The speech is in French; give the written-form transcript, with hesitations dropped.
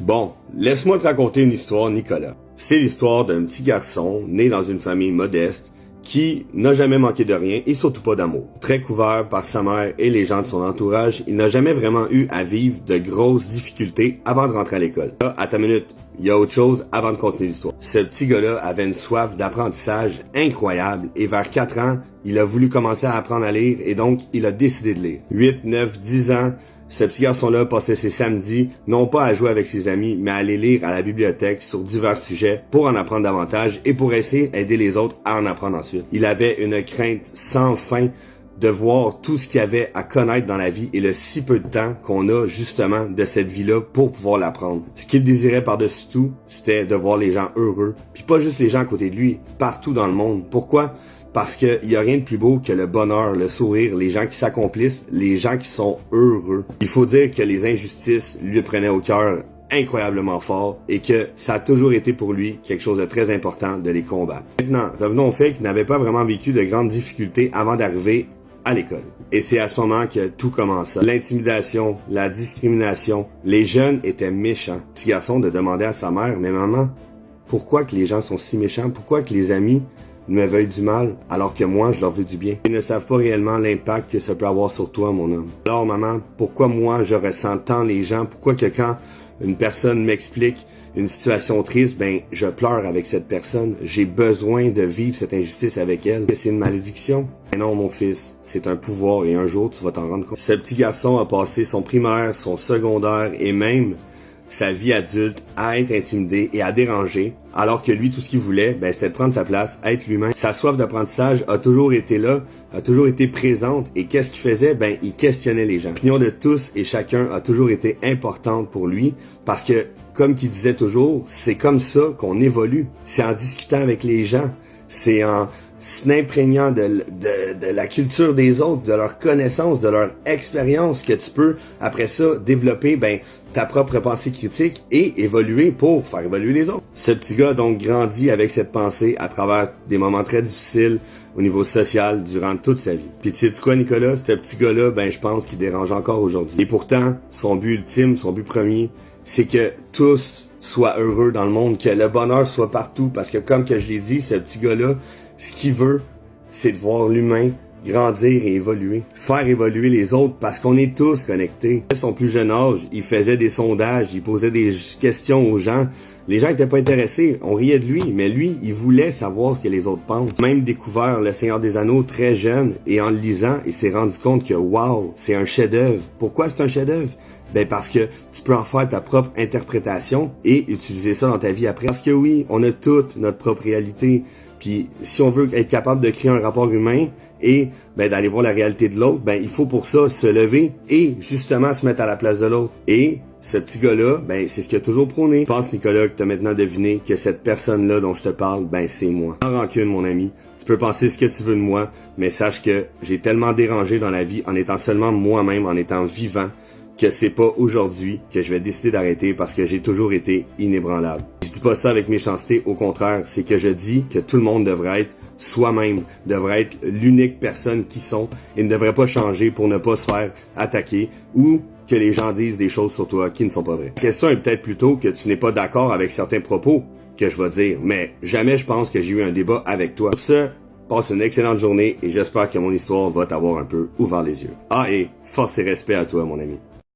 Bon, laisse-moi te raconter une histoire, Nicolas. C'est l'histoire d'un petit garçon né dans une famille modeste qui n'a jamais manqué de rien et surtout pas d'amour. Très couvert par sa mère et les gens de son entourage, il n'a jamais vraiment eu à vivre de grosses difficultés avant de rentrer à l'école. Là, à ta minute, il y a autre chose avant de continuer l'histoire. Ce petit gars-là avait une soif d'apprentissage incroyable et vers 4 ans, il a voulu commencer à apprendre à lire et donc il a décidé de lire. 8, 9, 10 ans, ce petit garçon-là passait ses samedis, non pas à jouer avec ses amis, mais à aller lire à la bibliothèque sur divers sujets pour en apprendre davantage et pour essayer d'aider les autres à en apprendre ensuite. Il avait une crainte sans fin de voir tout ce qu'il y avait à connaître dans la vie et le si peu de temps qu'on a justement de cette vie-là pour pouvoir l'apprendre. Ce qu'il désirait par-dessus tout, c'était de voir les gens heureux, puis pas juste les gens à côté de lui, partout dans le monde. Pourquoi? Parce qu'il n'y a rien de plus beau que le bonheur, le sourire, les gens qui s'accomplissent, les gens qui sont heureux. Il faut dire que les injustices lui prenaient au cœur incroyablement fort et que ça a toujours été pour lui quelque chose de très important de les combattre. Maintenant, revenons au fait qu'il n'avait pas vraiment vécu de grandes difficultés avant d'arriver à l'école. Et c'est à ce moment que tout commença. L'intimidation, la discrimination, les jeunes étaient méchants. Le petit garçon de demander à sa mère, mais maman, pourquoi que les gens sont si méchants? Pourquoi que les amis me veuillent du mal alors que moi je leur veux du bien? Ils ne savent pas réellement l'impact que ça peut avoir sur toi, mon homme. Alors maman, pourquoi moi je ressens tant les gens? Pourquoi que quand une personne m'explique une situation triste, ben je pleure avec cette personne. J'ai besoin de vivre cette injustice avec elle. C'est une malédiction? Mais non, mon fils, c'est un pouvoir et un jour tu vas t'en rendre compte. Ce petit garçon a passé son primaire, son secondaire et même sa vie adulte à être intimidé et à déranger, alors que lui, tout ce qu'il voulait, ben, c'était de prendre sa place, être lui-même. Sa soif d'apprentissage a toujours été là, a toujours été présente, et qu'est-ce qu'il faisait? Ben, il questionnait les gens. L'opinion de tous et chacun a toujours été importante pour lui, parce que, comme qu'il disait toujours, c'est comme ça qu'on évolue. C'est en discutant avec les gens, c'est en s'imprégnant de la culture des autres, de leur connaissance, de leur expérience, que tu peux, après ça, développer, ben, ta propre pensée critique et évoluer pour faire évoluer les autres. Ce petit gars a donc grandi avec cette pensée à travers des moments très difficiles au niveau social durant toute sa vie. Puis tu sais quoi, Nicolas? Ce petit gars-là, ben je pense qu'il dérange encore aujourd'hui. Et pourtant, son but ultime, son but premier, c'est que tous soient heureux dans le monde, que le bonheur soit partout. Parce que comme que je l'ai dit, ce petit gars-là, ce qu'il veut, c'est de voir l'humain grandir et évoluer. Faire évoluer les autres parce qu'on est tous connectés. À son plus jeune âge, il faisait des sondages, il posait des questions aux gens. Les gens n'étaient pas intéressés, on riait de lui, mais lui, il voulait savoir ce que les autres pensent. Même découvert Le Seigneur des Anneaux très jeune et en le lisant, il s'est rendu compte que wow, c'est un chef-d'œuvre. Pourquoi c'est un chef-d'œuvre? Ben parce que tu peux en faire ta propre interprétation et utiliser ça dans ta vie après. Parce que oui, on a toute notre propre réalité. Puis si on veut être capable de créer un rapport humain et ben d'aller voir la réalité de l'autre, ben il faut pour ça se lever et justement se mettre à la place de l'autre. Et ce petit gars-là, ben c'est ce qu'il a toujours prôné. Je pense, Nicolas, que tu as maintenant deviné que cette personne-là dont je te parle, ben c'est moi. Sans rancune, mon ami. Tu peux penser ce que tu veux de moi, mais sache que j'ai tellement dérangé dans la vie en étant seulement moi-même, en étant vivant, que c'est pas aujourd'hui que je vais décider d'arrêter parce que j'ai toujours été inébranlable. Je dis pas ça avec méchanceté, au contraire, c'est que je dis que tout le monde devrait être soi-même, devrait être l'unique personne qu'ils sont et ne devrait pas changer pour ne pas se faire attaquer ou que les gens disent des choses sur toi qui ne sont pas vraies. La question est peut-être plutôt que tu n'es pas d'accord avec certains propos que je vais dire, mais jamais je pense que j'ai eu un débat avec toi. Pour ça, passe une excellente journée et j'espère que mon histoire va t'avoir un peu ouvert les yeux. Ah, et force et respect à toi, mon ami.